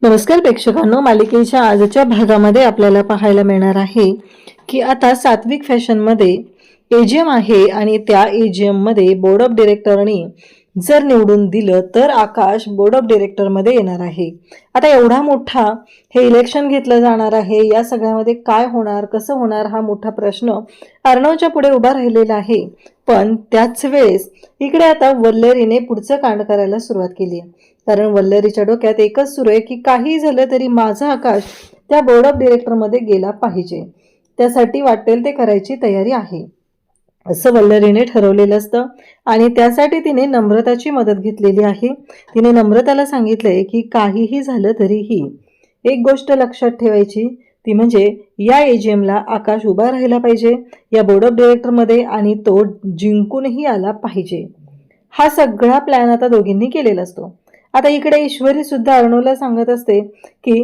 नमस्कार प्रेक्षकांनो, मालिकेच्या आजच्या भागामध्ये आपल्याला पाहायला मिळणार आहे की आता सात्विक फॅशनमध्ये एजीएम आहे आणि त्या एजीएम मध्ये बोर्ड ऑफ डायरेक्टरनी जर निवडून दिलं तर आकाश बोर्ड ऑफ डायरेक्टरमध्ये येणार आहे. आता एवढा मोठा हे इलेक्शन घेतलं जाणार आहे, या सगळ्यामध्ये काय होणार, कसं होणार, हा मोठा प्रश्न अर्णवच्या पुढे उभा राहिलेला आहे. पण त्याच वेळेस इकडे आता वल्लरीने पुढचं कांड करायला सुरुवात केली आहे. कारण वल्लरीच्या डोक्यात एकच सुरू आहे की काही झालं तरी माझा आकाश त्या बोर्ड ऑफ डायरेक्टरमध्ये गेला पाहिजे, त्यासाठी वाटेल ते करायची तयारी आहे असं वल्लरीने ठरवलेलं असतं. आणि त्यासाठी तिने नम्रताची मदत घेतलेली आहे. तिने नम्रताला सांगितलंय की काहीही झालं तरीही एक गोष्ट लक्षात ठेवायची, ती म्हणजे या एजीएमला आकाश उभा राहिला पाहिजे या बोर्ड ऑफ डायरेक्टरमध्ये आणि तो जिंकूनही आला पाहिजे. हा सगळा प्लॅन आता दोघींनी केलेला असतो. आता इकडे ईश्वरी सुद्धा अर्णवला सांगत असते की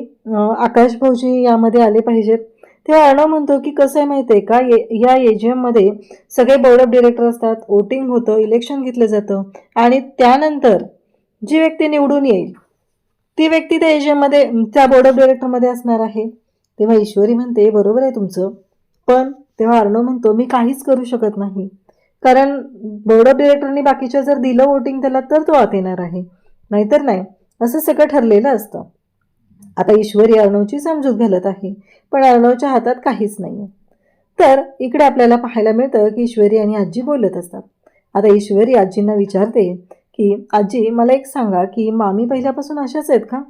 आकाश भाऊजी यामध्ये आले पाहिजेत. तेव्हा अर्णव म्हणतो की कसं आहे माहिती आहे का, या एजीएम मध्ये सगळे बोर्ड ऑफ डायरेक्टर असतात, वोटिंग होतं, इलेक्शन घेतलं जातं आणि त्यानंतर जी व्यक्ती निवडून येईल ती व्यक्ती त्या एजीएम मध्ये त्या बोर्ड ऑफ डायरेक्टरमध्ये असणार आहे. तेव्हा ईश्वरी म्हणते बरोबर आहे तुमचं, पण तेव्हा अर्णव म्हणतो मी काहीच करू शकत नाही, कारण बोर्ड ऑफ डायरेक्टरनी बाकीच्या जर दिलं वोटिंग त्याला तर तो आत येणार आहे, नाहीतर नाही, असं सगळं ठरलेलं असतं. आता ईश्वरी अर्णवची समजूत घालत आहे, पण अर्णवच्या हातात काहीच नाही. तर इकडे आपल्याला पाहायला मिळतं की ईश्वरी आणि आजी बोलत असतात. आता ईश्वरी आजींना विचारते की आजी मला एक सांगा की मामी पहिल्यापासून अशाच आहेत का.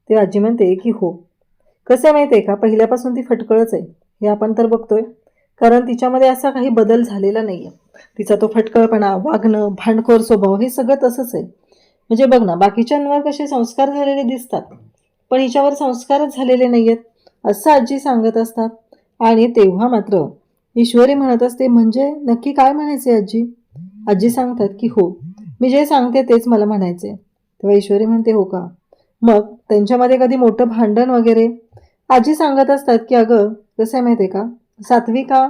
ते आजी म्हणते की हो. कसं माहिती आहे का, पहिल्यापासून ती फटकळच आहे हे आपण तर बघतोय, कारण तिच्यामध्ये असा काही बदल झालेला नाहीये. तिचा तो फटकळपणा, वागणं, भांडखोर स्वभाव हे सगळं तसंच आहे. म्हणजे बघ ना, बाकीच्यांवर कसे संस्कार झालेले दिसतात पण हिच्यावर संस्कारच झालेले नाहीयेत असं आजी सांगत असतात. आणि तेव्हा मात्र ईश्वरी म्हणत असते म्हणजे नक्की काय म्हणायचे आजी. आजी सांगतात की हो, मी जे सांगते तेच मला म्हणायचे. तेव्हा ईश्वरी म्हणते हो का, मग त्यांच्यामध्ये कधी मोठं भांडण वगैरे. आजी सांगत असतात की अगं कसं आहे माहिती आहे का, सात्विका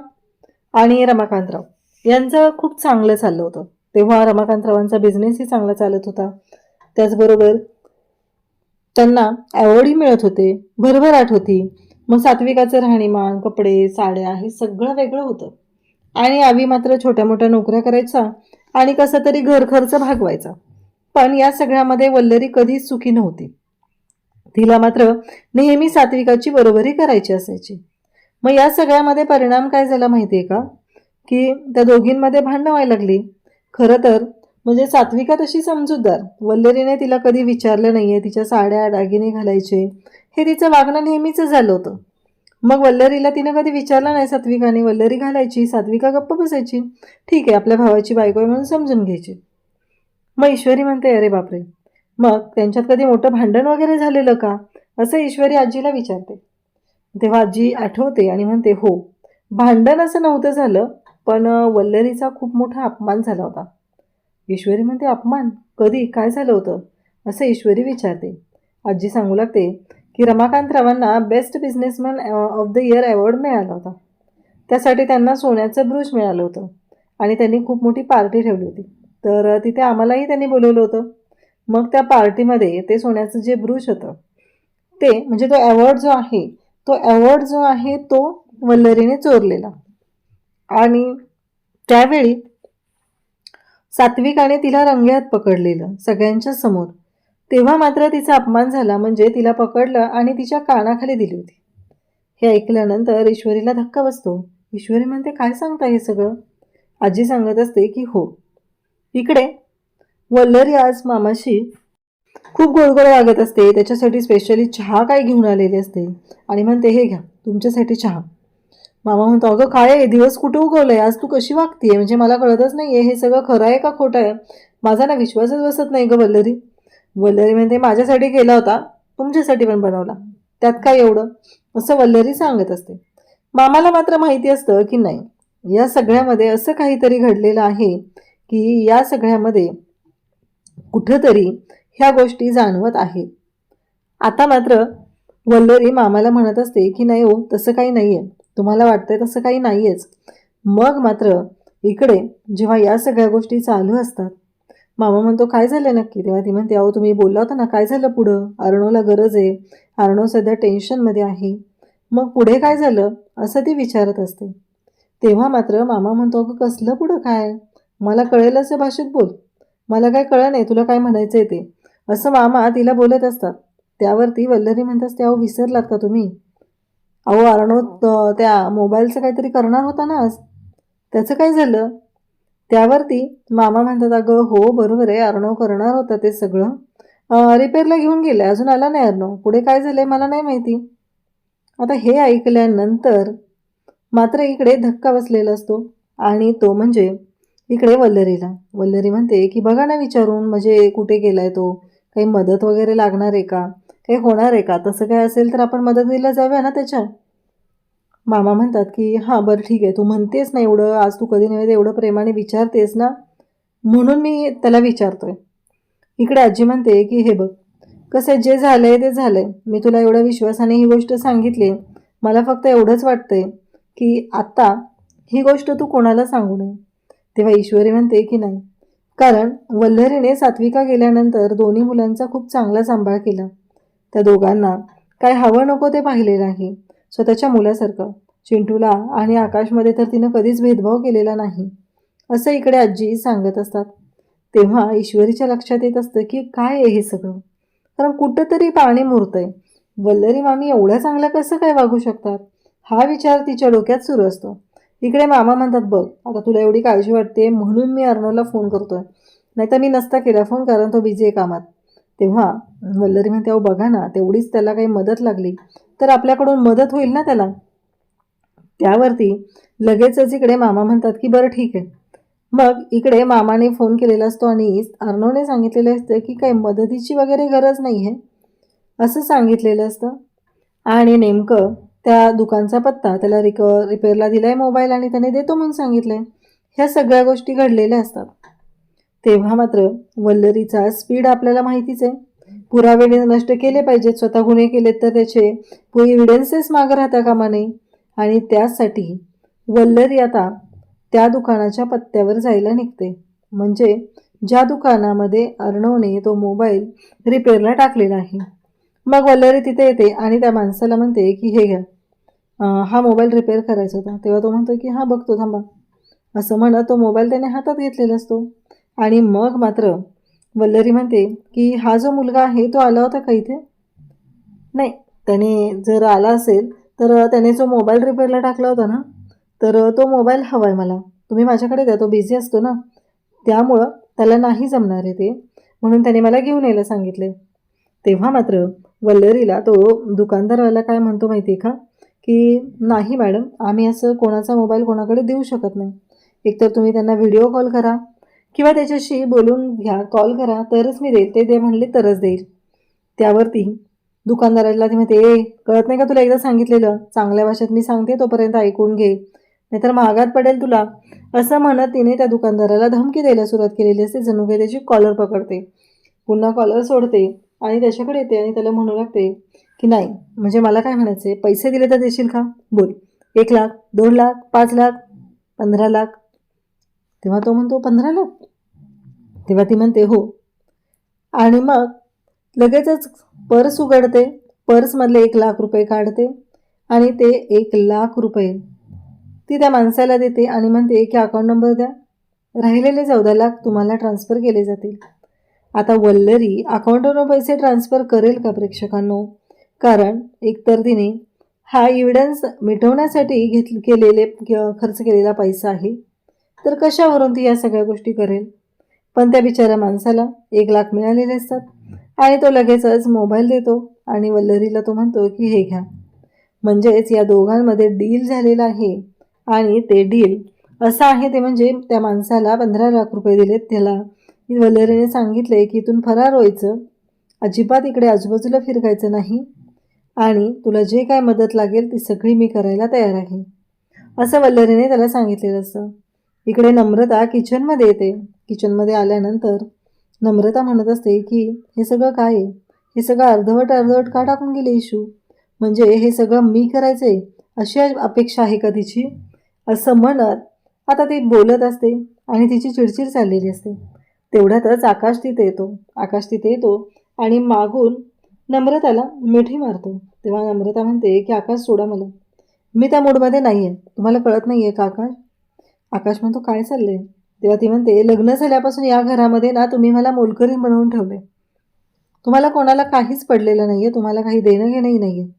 आणि रमाकांतराव यांचं खूप चांगलं चाललं होतं. तेव्हा रमाकांतरावांचा बिझनेसही चांगला चालत होता, त्याचबरोबर त्यांना अवॉर्डही मिळत होते, भरभराट होती. मग सात्विकाचं राहणीमान, कपडे, साड्या हे सगळं वेगळं होतं आणि आवी मात्र छोट्या मोठ्या नोकऱ्या करायचा आणि कसं तरी घर खर्च भागवायचा. पण या सगळ्यामध्ये वल्लरी कधीच सुखी नव्हती. तिला मात्र नेहमी सात्विकाची बरोबरी करायची असायची. मग या सगळ्यामध्ये परिणाम काय झाला माहिती आहे का, की त्या दोघींमध्ये भांडणं व्हायला लागली. खरं तर म्हणजे सात्विका तशी समजूतदार, वल्लरीने तिला कधी विचारलं नाहीये, तिच्या साड्या दागिने घालायचे हे तिचं वागणं नेहमीच झालं होतं. मग वल्लरीला तिनं कधी विचारलं नाही सात्विकाने, वल्लरी घालायची, सात्विका गप्प बसायची, ठीक आहे आपल्या भावाची बायको आहे म्हणून समजून घ्यायची. मग ईश्वरी म्हणते अरे बापरे, मग त्यांच्यात कधी मोठं भांडण वगैरे झालेलं का, असं ईश्वरी आजीला विचारते. तेव्हा आजी आठवते आणि म्हणते हो, भांडण असं नव्हतं झालं, पण वल्लरीचा खूप मोठा अपमान झाला होता. ईश्वरी म्हणते अपमान कधी, काय झालं होतं असं ईश्वरी विचारते. आजी सांगू लागते की रमाकांतरावांना best businessman of the year award मिळाला होता, त्यासाठी त्यांना सोन्याचं ब्रूच मिळालं होतं आणि त्यांनी खूप मोठी पार्टी ठेवली होती. तर तिथे आम्हालाही त्यांनी बोलवलं होतं. मग त्या पार्टीमध्ये ते सोन्याचं जे ब्रूच होतं ते म्हणजे तो अवॉर्ड जो आहे तो वल्लरीने चोरलेला. आणि त्यावेळी सात्विकाने तिला रंगेहात पकडलेलं सगळ्यांच्या समोर. तेव्हा मात्र तिचा अपमान झाला, म्हणजे तिला पकडलं आणि तिच्या कानाखाली दिली होती. हे ऐकल्यानंतर ईश्वरीला धक्का बसतो. ईश्वरी म्हणते काय सांगता हे सगळं. आजी सांगत असते की हो, इकडे वल्लरी आज मामाशी खूप गोडगोड वागत असते, त्याच्यासाठी स्पेशली चहा काय घेऊन आलेली असते आणि म्हणते हे घ्या तुमच्यासाठी चहा. मामा म्हणतो अगं काय आहे, दिवस कुठं उगवलंय, आज तू कशी वागतीये, म्हणजे मला कळतच नाहीये हे सगळं खरं आहे का खोटं आहे, माझा ना विश्वासच बसत नाही ग वल्लरी. वल्लरी म्हणते माझ्यासाठी केला होता, तुमच्यासाठी पण बनवला, त्यात काय एवढं, असं वल्लरी सांगत असते. मामाला मात्र माहिती असतं की नाही, या सगळ्यामध्ये असं काहीतरी घडलेलं आहे की या सगळ्यामध्ये कुठंतरी ह्या गोष्टी जाणवत आहेत. आता मात्र वल्लरी मामाला म्हणत असते की नाही हो, तसं काही नाहीये, तुम्हाला वाटतंय तसं काही नाहीयेच. मग मात्र इकडे जेव्हा या सगळ्या गोष्टी चालू असतात मामा म्हणतो काय झालं नक्की? तेव्हा ती म्हणते अहो तुम्ही बोलला होता ना, काय झालं पुढं? अर्णवला गरज आहे, अर्णव सध्या टेन्शनमध्ये आहे. मग पुढे काय झालं? असं ती विचारत असते. तेव्हा मात्र मामा म्हणतो अगं कसलं पुढं काय? मला कळेल असं भाषेत बोल. मला काय कळलं नाही तुला काय म्हणायचं आहे ते. असं मामा तिला बोलत असतात. त्यावरती वल्लरी म्हणत असते अहो विसरलात का तुम्ही? अहो अर्णव त्या मोबाईलचं काहीतरी करणार होता ना आज, त्याचं काय झालं? त्यावरती मामा म्हणतात अगं हो बरोबर आहे, अर्णव करणार होता ते सगळं, रिपेअरला घेऊन गेले, अजून आला नाही अर्णव. पुढे काय झालंय मला नाही माहिती. आता हे ऐकल्यानंतर मात्र इकडे धक्का बसलेला असतो आणि तो म्हणजे इकडे वल्लरीला. वल्लरी म्हणते की बघा ना विचारून, म्हणजे कुठे गेलाय तो, काही मदत वगैरे लागणार आहे का, काही होणार आहे का, तसं काय असेल तर आपण मदतीला जाऊया ना त्याच्या. मामा म्हणतात की हां बरं ठीक आहे, तू म्हणतेस ना एवढं, आज तू कधी नव्हे एवढं प्रेमाने विचारतेस ना, म्हणून मी त्याला विचारतोय. इकडे आजी म्हणते की हे बघ कसं जे झालंय ते झालंय, मी तुला एवढ्या विश्वासाने ही गोष्ट सांगितली, मला फक्त एवढंच वाटतंय की आता ही गोष्ट तू कोणाला सांगू नये. तेव्हा ईश्वरी म्हणते की नाही, कारण वल्लरीने सात्विका गेल्यानंतर दोन्ही मुलांचा खूप चांगला सांभाळ केला. त्या दोघांना काय हवं नको ते पाहिलेलं आहे, स्वतःच्या मुलासारखं. चिंटूला आणि आकाशमध्ये तर तिनं कधीच भेदभाव केलेला नाही, असं इकडे आजी सांगत असतात. तेव्हा ईश्वरीच्या लक्षात येत असतं की काय आहे हे सगळं, कारण कुठंतरी पाणी मुरतंय. वल्लरी मामी एवढ्या चांगल्या कसं काय वागू शकतात, हा विचार तिच्या डोक्यात सुरू असतो. इकडे मामा म्हणतात बघ आता तुला एवढी काळजी वाटते म्हणून मी अर्णवला फोन करतोय, नाहीतर मी नसता केला फोन, कारण तो बिझी आहे कामात. तेव्हा वल्लरी म्हणते अहो बघा ना, तेवढीच त्याला काही मदत लागली तर आपल्याकडून मदत होईल ना त्याला. त्यावरती लगेचच इकडे मामा म्हणतात की बरं ठीक आहे. मग इकडे मामाने फोन केलेला असतो आणि अर्णवने सांगितलेलं असतं की काही मदतीची वगैरे गरज नाही आहे असं सांगितलेलं असतं. आणि नेमकं त्या दुकानचा पत्ता त्याला रिपेअरला दिला आहे मोबाईल आणि त्याने देतो म्हणून सांगितलं आहे. ह्या सगळ्या गोष्टी घडलेल्या असतात. तेव्हा मात्र वल्लरीचा स्पीड आपल्याला माहितीच आहे. पुरावे नष्ट केले पाहिजेत, स्वतः गुन्हे केलेत तर त्याचे एव्हिडन्सेस मागं राहता कामा नये. आणि त्यासाठी वल्लरी आता त्या दुकानाच्या पत्त्यावर जायला निघते, म्हणजे ज्या दुकानामध्ये अर्णवने तो मोबाईल रिपेअरला टाकलेला आहे. मग वल्लरी तिथे येते आणि त्या माणसाला म्हणते की हे घ्या, हा मोबाईल रिपेअर करायचा होता. तेव्हा तो म्हणतो की हां बघतो थांबा, असं म्हणत तो मोबाईल त्याने हातात घेतलेला असतो. आणि मग मात्र वल्लरी म्हणते की हा जो मुलगा आहे तो आला होता का इथे? नाही, त्याने जर आला असेल तर त्याने जो मोबाईल रिपेअरला टाकला होता ना, तर तो मोबाईल हवा आहे मला, तुम्ही माझ्याकडे द्या, तो बिझी असतो ना, त्यामुळं त्याला नाही जमणार आहे ते, म्हणून त्याने मला घेऊन यायला सांगितले. तेव्हा मात्र वल्लरीला तो दुकानदारवाला काय म्हणतो माहिती आहे का, की नाही मॅडम, आम्ही असं कोणाचा मोबाईल कोणाकडे देऊ शकत नाही. एकतर तुम्ही त्यांना व्हिडिओ कॉल करा किंवा त्याच्याशी बोलून घ्या, कॉल करा तरच मी देईल, ते दे म्हणले तरच देईल. त्यावरती दुकानदाराला ती म्हणते ए कळत नाही का तुला, एकदा सांगितलेलं, चांगल्या भाषेत मी सांगते तोपर्यंत ऐकून घे, नाहीतर महागात पडेल तुला, असं म्हणत तिने त्या दुकानदाराला धमकी द्यायला सुरुवात केलेली असते. जणू काही त्याची कॉलर पकडते, पुन्हा कॉलर सोडते आणि त्याच्याकडे येते आणि त्याला म्हणू लागते की नाही, म्हणजे मला काय म्हणायचं आहे, पैसे दिले तर देशील का, बोल, 1 लाख, 2 लाख, 5 लाख, 15 लाख? तेव्हा तो म्हणतो 15 लाख. तेव्हा ती म्हणते हो. आणि मग लगेचच पर्स उघडते, पर्समधले 1 लाख रुपये काढते आणि ते 1 लाख रुपये ती त्या माणसाला देते आणि म्हणते की अकाउंट नंबर द्या, राहिलेले 14 लाख तुम्हाला ट्रान्सफर केले जातील. आता वल्लरी अकाउंटवर पैसे ट्रान्सफर करेल का प्रेक्षकांनो? कारण एकतर तिने हा एव्हिडन्स मिटवण्यासाठी खर्च केलेला पैसा आहे, तर कशावरून ती या सगळ्या गोष्टी करेल? पण त्या बिचाऱ्या माणसाला 1 लाख मिळालेले असतात आणि तो लगेचच मोबाईल देतो आणि वल्लरीला तो म्हणतो की हे घ्या. म्हणजेच या दोघांमध्ये डील झालेला आहे आणि ते डील असं आहे ते म्हणजे त्या माणसाला 15 लाख रुपये दिलेत, त्याला वल्लरीने सांगितले की इथून फरार व्हायचं, अजिबात इकडे आजूबाजूला फिरकायचं नाही आणि तुला जे काय मदत लागेल ती सगळी मी करायला तयार आहे, असं वल्लरीने त्याला सांगितलेलं असतं. इकडे नम्रता किचनमध्ये येते. किचनमध्ये आल्यानंतर नम्रता म्हणत असते की हे सगळं काय आहे, हे सगळं अर्धवट का टाकून गेले इशू, म्हणजे हे सगळं मी करायचं आहे अशी अपेक्षा आहे का तिची, असं म्हणत आता ती बोलत असते आणि तिची चिडचिड चाललेली असते. तेवढ्यातच आकाश तिथे येतो आणि मागून नम्रताला मिठी मारतो. तेव्हा नम्रता म्हणते की आकाश सोडा मला, मी त्या मूडमध्ये नाही आहे. तुम्हाला कळत नाही आहे का आकाश? आकाश म्हणतो काय चाललंय? तेव्हा ती म्हणते लग्न झाल्यापासून या घरामध्ये ना तुम्ही मला मोलकरीण बनवून ठेवले. तुम्हाला कोणाला काहीच पडलेलं नाही आहे, तुम्हाला काही देणं घेणंही नाही आहे.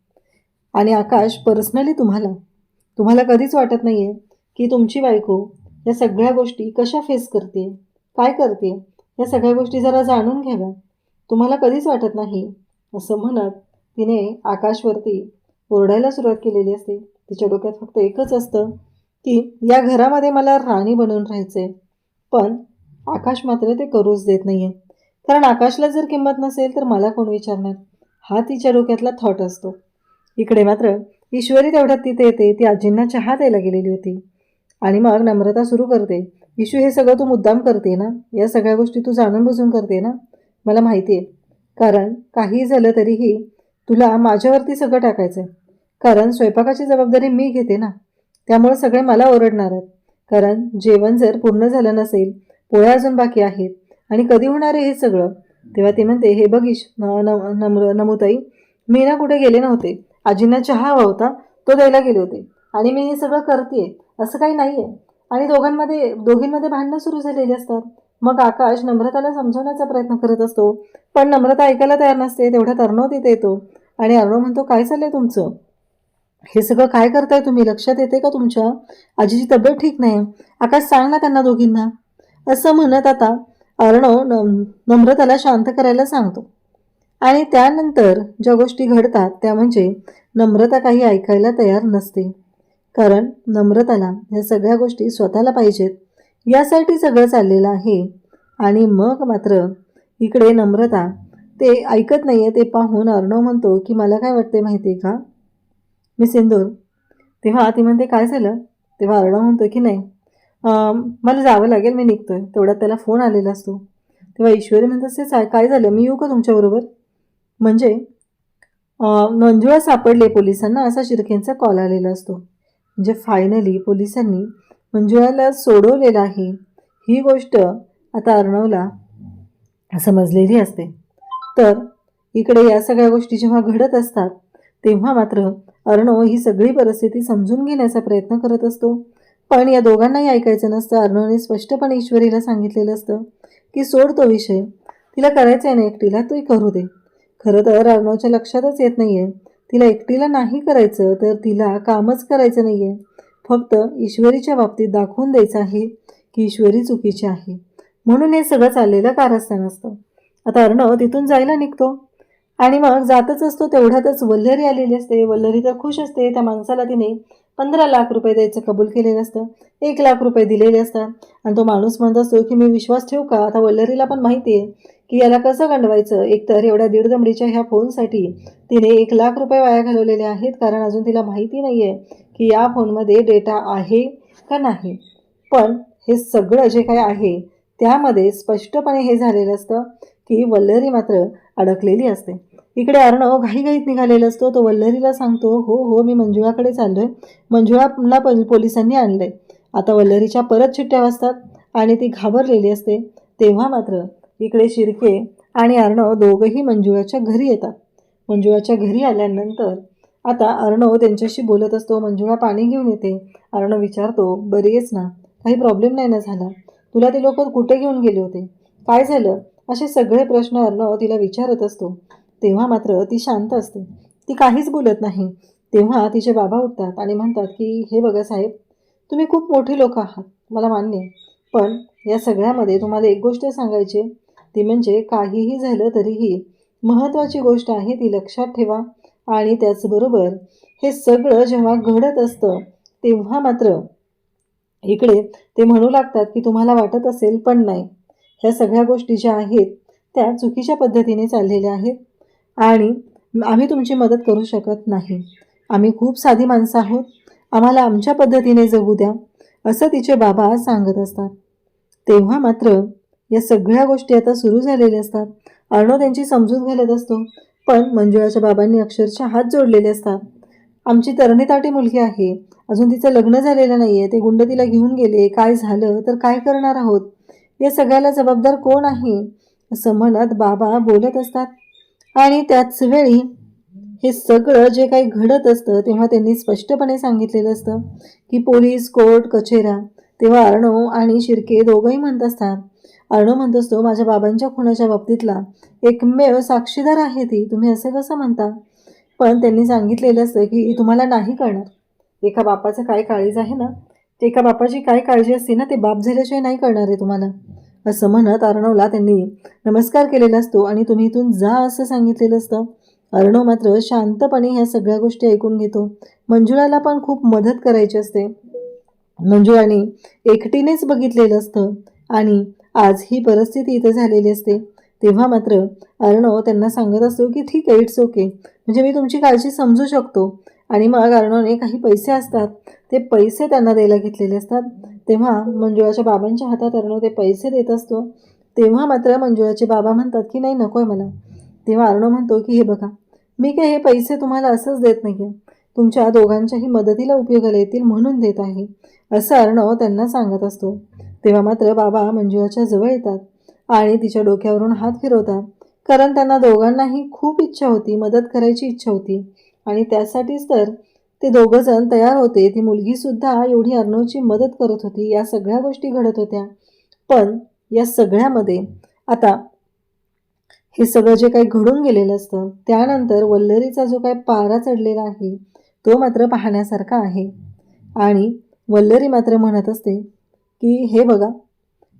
आणि आकाश पर्सनली तुम्हाला कधीच वाटत नाही आहे की तुमची बायको या सगळ्या गोष्टी कशा फेस करते, काय करते, या सगळ्या गोष्टी जरा जाणून घ्याव्या. तुम्हाला कधीच वाटत नाही असं म्हणत तिने आकाशवरती ओरडायला सुरुवात केलेली असते. तिच्या डोक्यात फक्त एकच असतं की या घरामध्ये मला राणी बनवून राहायचं आहे. पण आकाश मात्र ते करूच देत नाही आहे. कारण आकाशला जर किंमत नसेल तर मला कोण विचारणार, हा तिच्या डोक्यातला थॉट असतो. इकडे मात्र ईश्वरी तेवढ्यात तिथे येते. ती आजींना चहा द्यायला गेलेली होती. आणि मग नम्रता सुरू करते, ईशू हे सगळं तू मुद्दाम करते ना, या सगळ्या गोष्टी तू जाणून बुजून करते ना, मला माहिती आहे. कारण काही झालं तरीही तुला माझ्यावरती सगळं टाकायचं आहे. कारण स्वयंपाकाची जबाबदारी मी घेते ना, त्यामुळे सगळे मला ओरडणार आहेत. कारण जेवण जर पूर्ण झालं नसेल, पोळ्या अजून बाकी आहेत आणि कधी होणार आहे हे सगळं. तेव्हा ती म्हणते हे बघीश नमुताई, मी ना कुठे गेले नव्हते. आजींना चहा हवा होता, तो द्यायला गेले होते आणि मी हे सगळं करते असं काही नाही आहे. आणि दोघींमध्ये भांडणं सुरू झालेली असतात. मग आकाश नम्रताला समजवण्याचा प्रयत्न करत असतो, पण नम्रता ऐकायला तयार नसते. तेवढ्यात अर्णव तिथे येतो आणि अर्णव म्हणतो काय चाललंय तुमचं? हे सगळं काय करताय तुम्ही? लक्षात येते का तुमच्या आजीची तब्येत ठीक नाही? आकाश सांग ना त्यांना दोघींना. असं म्हणत आता अर्णव नम्रताला शांत करायला सांगतो. आणि त्यानंतर ज्या गोष्टी घडतात त्या म्हणजे नम्रता काही ऐकायला तयार नसते. कारण नम्रताला या सगळ्या गोष्टी स्वतःला पाहिजेत यासाठी सगळं चाललेलं आहे. आणि मग मात्र इकडे नम्रता ते ऐकत नाही आहे. ते पाहून अर्णव म्हणतो की मला काय वाटते माहिती आहे का मी सिंदूर? तेव्हा ती म्हणते काय झालं? तेव्हा अर्णव म्हणतो की नाही मला जावं लागेल, मी निघतोय. तेवढ्यात त्याला फोन आलेला असतो. तेव्हा ईश्वरी म्हणते काय झालं, मी येऊ का तुमच्याबरोबर? म्हणजे मंजुळा सापडले पोलिसांना असा शिर्केंचा कॉल आलेला असतो. म्हणजे फायनली पोलिसांनी मंजुळाला सोडवलेलं आहे. ही गोष्ट आता अर्णवला समजलेली असते. तर इकडे या सगळ्या गोष्टी जेव्हा घडत असतात तेव्हा मात्र अर्णव ही सगळी परिस्थिती समजून घेण्याचा प्रयत्न करत असतो. पण या दोघांनाही ऐकायचं नसतं. अर्णवने स्पष्टपणे ईश्वरीला सांगितलेलं असतं की सोड तो विषय, तिला करायचं आहे ना एकटीला, तोही करू दे. खरं तर अर्णवच्या लक्षातच येत नाही आहे तिला एकटीला नाही करायचं तर तिला कामच करायचं नाही आहे. फक्त ईश्वरीच्या बाबतीत दाखवून द्यायचं आहे की ईश्वरी चुकीची आहे. म्हणून हे सगळं चाललेलं कारस्थान असतं. आता अर्णव तिथून जायला निघतो आणि मग जातच असतो. तेवढ्यातच वल्लरी आलेली असते. वल्लरी तर खुश असते. त्या माणसाला तिने 15 लाख रुपये द्यायचं कबूल केलेलं असतं. 1 लाख रुपये दिलेले असतात आणि तो माणूस म्हणत असतो की मी विश्वास ठेवू का? आता वल्लरीला पण माहिती आहे की याला कसं गंडवायचं. एकतर एवढ्या दीडदमडीच्या ह्या फोनसाठी तिने 1 लाख रुपये वाया घालवलेले आहेत. कारण अजून तिला माहिती नाही आहे की या फोनमध्ये डेटा आहे का नाही. पण हे सगळं जे काय आहे त्यामध्ये स्पष्टपणे हे झालेलं असतं की वल्लरी मात्र अडकलेली असते. इकडे अर्णव घाईघाईत निघालेला असतो. तो वल्लरीला सांगतो हो मी मंजुळाकडे चाललोय, मंजुळाला पोलिसांनी आणलंय. आता वल्लरीच्या परत चिठ्ठ्या वाजतात आणि ती घाबरलेली असते. तेव्हा मात्र इकडे शिर्के आणि अर्णव दोघंही मंजुळाच्या घरी येतात. मंजुळाच्या घरी आल्यानंतर आता अर्णव त्यांच्याशी बोलत असतो. मंजुळा पाणी घेऊन येते. अर्णव विचारतो बरी आहेस ना, काही प्रॉब्लेम नाही ना झाला? तुला ते लोक कुठे घेऊन गेले होते, काय झालं, असे सगळे प्रश्न अर्णव तिला विचारत असतो. तेव्हा मात्र ती शांत असते, ती काहीच बोलत नाही. तेव्हा तिचे बाबा उठतात आणि म्हणतात की हे बघा साहेब, तुम्ही खूप मोठे लोक आहात, मला मान्य आहे. पण या सगळ्यामध्ये तुम्हाला एक गोष्ट सांगायची, ती म्हणजे काहीही झालं तरीही महत्त्वाची गोष्ट आहे ती लक्षात ठेवा. आणि त्याचबरोबर हे सगळं जेव्हा घडत असतं तेव्हा मात्र इकडे ते म्हणू लागतात की तुम्हाला वाटत असेल पण नाही, ह्या सगळ्या गोष्टी ज्या आहेत त्या चुकीच्या पद्धतीने चाललेल्या आहेत आणि आम्ही तुमची मदत करू शकत नाही. आम्ही खूप साधी माणसं आहोत, आम्हाला आमच्या पद्धतीने जगू द्या, असं तिचे बाबा सांगत असतात. तेव्हा मात्र या सगळ्या गोष्टी आता सुरू झालेल्या असतात. अर्णव त्यांची समजूत घालत असतो. पण मंजुळाच्या बाबांनी अक्षरशः हात जोडलेले असतात. आमची तरणीताटी मुलगी आहे, अजून तिचं लग्न झालेलं नाही आहे, ते गुंड तिला घेऊन गेले, काय झालं तर काय करणार आहोत, या सगळ्याला जबाबदार कोण आहे, असं म्हणत बाबा बोलत असतात. आणि त्याच वेळी हे सगळं जे काही घडत असतं तेव्हा त्यांनी स्पष्टपणे सांगितलेलं असतं की पोलीस, कोर्ट, कचेऱ्या. तेव्हा अर्णव आणि शिर्के दोघंही म्हणत असतात. अर्णव म्हणत असतो, माझ्या बाबांच्या खुनाच्या बाबतीतला एकमेव साक्षीदार आहे ती, तुम्ही असं कसं म्हणता? पण त्यांनी सांगितलेलं असतं की तुम्हाला नाही कळणार. एका बापाचं काय काळीज आहे ना, एका बापाची काय काळजी असते ना, ते बाप झाल्याशिवाय नाही कळणार आहे तुम्हाला, असं म्हणत अर्णवला त्यांनी नमस्कार केलेला असतो आणि तुम्ही इथून जा असं सांगितलेलं असतं. अर्णव मात्र शांतपणे ह्या सगळ्या गोष्टी ऐकून घेतो. मंजुळाला पण खूप मदत करायची असते. मंजुळाने एकटीनेच बघितलेलं असतं आणि आज ही परिस्थिती इथं झालेली असते. तेव्हा मात्र अर्णव त्यांना सांगत असतो की ठीक आहे, इट्स ओके, म्हणजे मी तुमची काळजी समजू शकतो. आणि मग अर्णवने काही पैसे असतात, ते पैसे त्यांना द्यायला घेतलेले असतात. तेव्हा मंजुळाच्या बाबांच्या हातात अर्णव ते पैसे देत असतो. तेव्हा मात्र मंजुळाचे बाबा म्हणतात की नाही, नको आहे मला. तेव्हा अर्णव म्हणतो की हे बघा, मी काय हे पैसे तुम्हाला असंच देत नाही आहे, तुमच्या दोघांच्याही मदतीला उपयोगाला येतील म्हणून देत आहे, असं अर्णव त्यांना सांगत असतो. तेव्हा मात्र बाबा मंजुळाच्या जवळ येतात आणि तिच्या डोक्यावरून हात फिरवतात, कारण त्यांना दोघांनाही खूप इच्छा होती, मदत करायची इच्छा होती आणि त्यासाठीच तर ते दोघंजण तयार होते. ती मुलगीसुद्धा एवढी अर्णवची मदत करत होती. या सगळ्या गोष्टी घडत होत्या. पण या सगळ्यामध्ये आता हे सगळं जे काही घडून गेलेलं असतं त्यानंतर वल्लरीचा जो काही पारा चढलेला आहे तो मात्र पाहण्यासारखा आहे. आणि वल्लरी मात्र म्हणत असते की हे बघा,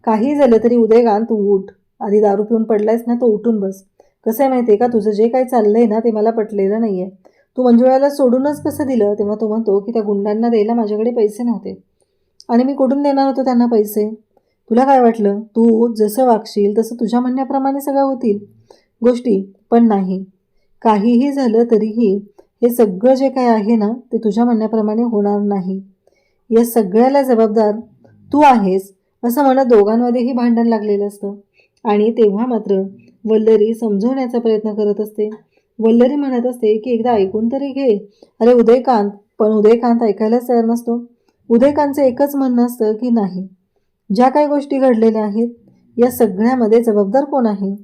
काही झालं तरी उदयकांत तू उठ, आधी दारू पिऊन पडलायस ना, तो उठून बस. कसं आहे माहिती आहे का, तुझं जे काही चाललंय ना ते मला पटलेलं नाही आहे. तू मंजुळाला सोडूनच कसं दिलं? तेव्हा तो म्हणतो की त्या गुंडांना द्यायला माझ्याकडे पैसे नव्हते आणि मी कुठून देणार होतो त्यांना पैसे? तुला काय वाटलं तू जसं वागशील तसं तुझ्या म्हणण्याप्रमाणे सगळ्या होतील गोष्टी? पण नाही, काहीही झालं तरीही हे सगळं जे काही आहे ना ते तुझ्या म्हणण्याप्रमाणे होणार नाही. या सगळ्याला जबाबदार तू आहेस, असं म्हणत दोघांमध्येही भांडण लागलेलं असतं. आणि तेव्हा मात्र वल्लरी समजवण्याचा प्रयत्न करत असते. वल्लरी म्हणत असते की एकदा ऐकून तरी घे. अरे उदयकांत, पण उदयकांत ऐकायलाच तयार नसतो. उदयकांतचं एकच म्हणणं असतं की नाही, ज्या काही गोष्टी घडलेल्या आहेत या सगळ्यामध्ये जबाबदार कोण आहे,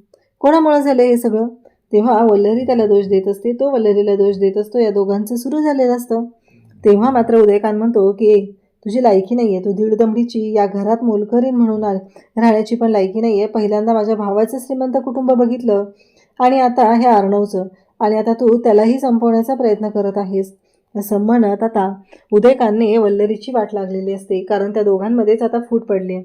कोणामुळे झालं हे सगळं? तेव्हा वल्लरी त्याला दोष देत असते, तो वल्लरीला दोष देत असतो. या दोघांचं सुरू झालेलं असतं. तेव्हा मात्र उदयकांत म्हणतो की तुझी लायकी नाही आहे, तू दीडदमडीची या घरात मोलकरीण म्हणून राहण्याची पण लायकी नाही आहे. पहिल्यांदा माझ्या भावाचं श्रीमंत कुटुंब बघितलं आणि आता हे अर्णवचं, आणि आता तू त्यालाही संपवण्याचा प्रयत्न करत आहेस, असं म्हणत आता उदयकांतने वल्लरीची वाट लागलेली असते, कारण त्या दोघांमध्येच आता फूट पडली.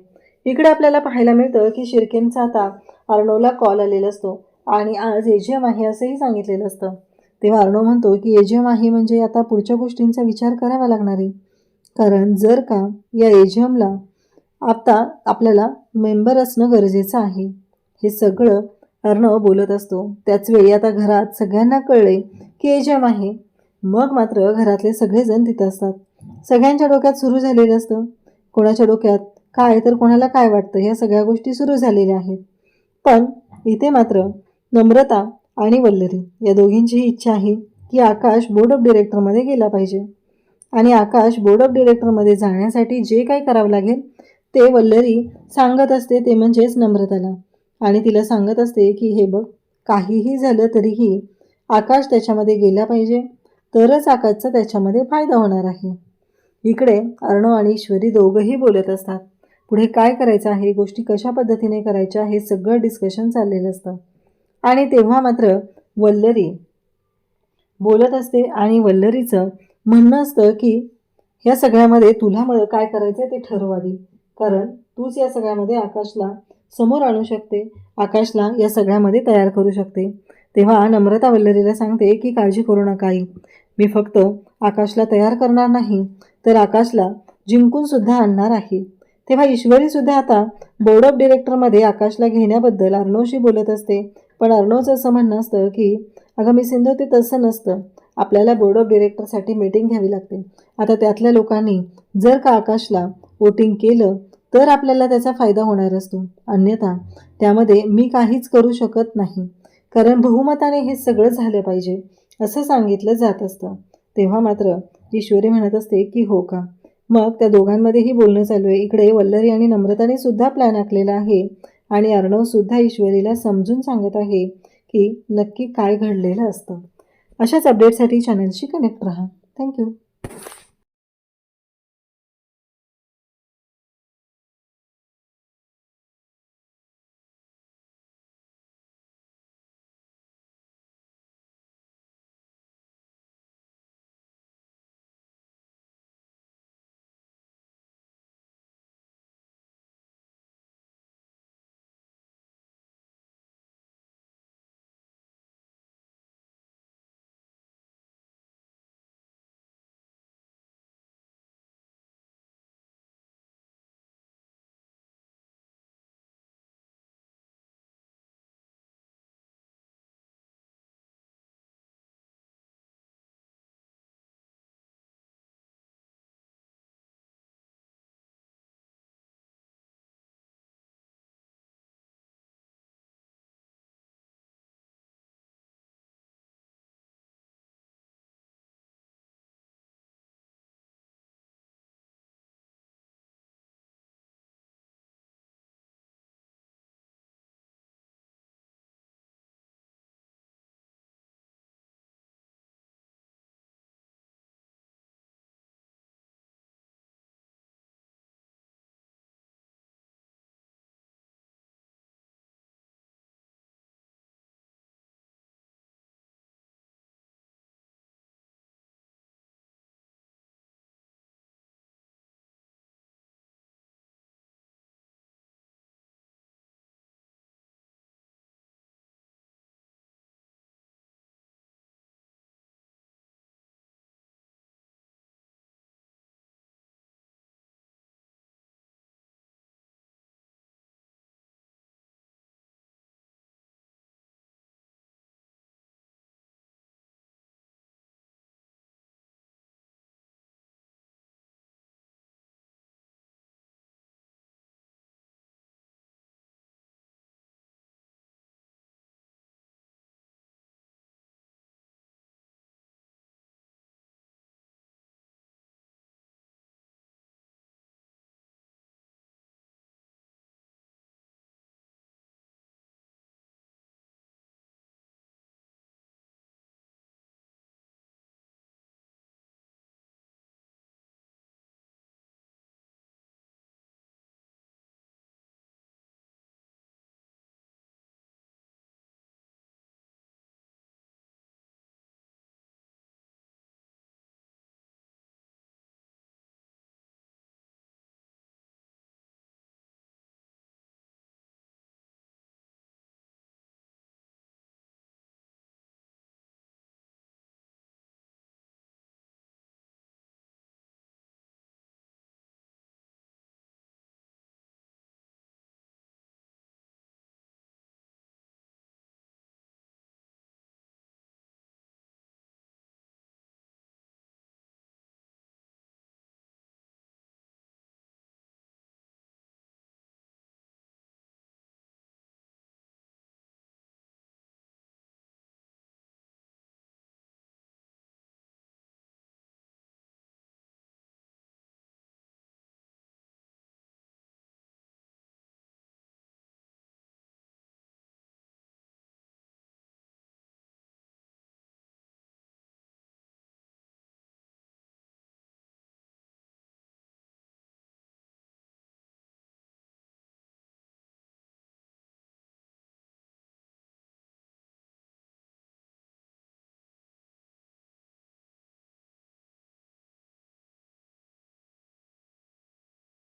इकडे आपल्याला पाहायला मिळतं की शिर्केंचा आता अर्णवला कॉल आलेला असतो आणि आज एजीएम आहे असंही सांगितलेलं असतं. तेव्हा अर्णव म्हणतो की एजीएम आहे म्हणजे आता पुढच्या गोष्टींचा विचार करावा लागणार आहे, कारण जर का या एजीएमला आता आपल्याला मेंबर असणं गरजेचं आहे. हे सगळं अर्णव बोलत असतो. त्याचवेळी आता घरात सगळ्यांना कळले की एजीएम आहे. मग मात्र घरातले सगळेजण तिथं असतात. सगळ्यांच्या डोक्यात सुरू झालेलं असतं, कोणाच्या डोक्यात काय तर कोणाला काय वाटतं, ह्या सगळ्या गोष्टी सुरू झालेल्या आहेत. पण इथे मात्र नम्रता आणि वल्लरी या दोघींचीही इच्छा आहे की आकाश बोर्ड ऑफ डिरेक्टरमध्ये गेला पाहिजे. आणि आकाश बोर्ड ऑफ डिरेक्टरमध्ये जाण्यासाठी जे काही करावं लागेल ते वल्लरी सांगत असते, ते म्हणजेच नम्रताला. आणि तिला सांगत असते की हे बघ, काहीही झालं तरीही आकाश त्याच्यामध्ये गेला पाहिजे, तरच आकाशचा त्याच्यामध्ये फायदा होणार आहे. इकडे अर्णव आणि ईश्वरी दोघंही बोलत असतात. पुढे काय करायचं आहे, गोष्टी कशा पद्धतीने करायच्या, हे सगळं डिस्कशन चाललेलं असतं. आणि तेव्हा मात्र वल्लरी बोलत असते आणि वल्लरीचं म्हणणं असतं की ह्या सगळ्यामध्ये तुला काय करायचं आहे ते ठरव आधी, कारण तूच या सगळ्यामध्ये आकाशला समोर आणू शकते, आकाशला या सगळ्यामध्ये तयार करू शकते. तेव्हा नम्रता वल्लरीला सांगते की काळजी करू नका आई, मी फक्त आकाशला तयार करणार नाही तर आकाशला जिंकूनसुद्धा आणणार आहे. तेव्हा ईश्वरीसुद्धा आता बोर्ड ऑफ डिरेक्टरमध्ये आकाशला घेण्याबद्दल अर्णवशी बोलत असते. पण अर्णवचं असं म्हणणं असतं की अगं मी सिंधू, ते तसं नसतं, आपल्याला बोर्ड ऑफ डिरेक्टरसाठी मीटिंग घ्यावी लागते. आता त्यातल्या लोकांनी जर का आकाशला वोटिंग केलं तर आपल्याला त्याचा फायदा होणार असतो, अन्यथा त्यामध्ये मी काहीच करू शकत नाही, कारण बहुमताने हे सगळं झालं पाहिजे असं सांगितलं जात असतं. तेव्हा मात्र ईश्वरी म्हणत असते की हो का, मग त्या दोघांमध्येही बोलणं चालू आहे. इकडे वल्लरी आणि नम्रताने सुद्धा प्लॅन आखलेला आहे आणि अर्णव सुद्धा ईश्वरीला समजून सांगत आहे की नक्की काय घडलेलं असतं. अशाच अपडेटसाठी चॅनलशी कनेक्ट राहा. थँक्यू.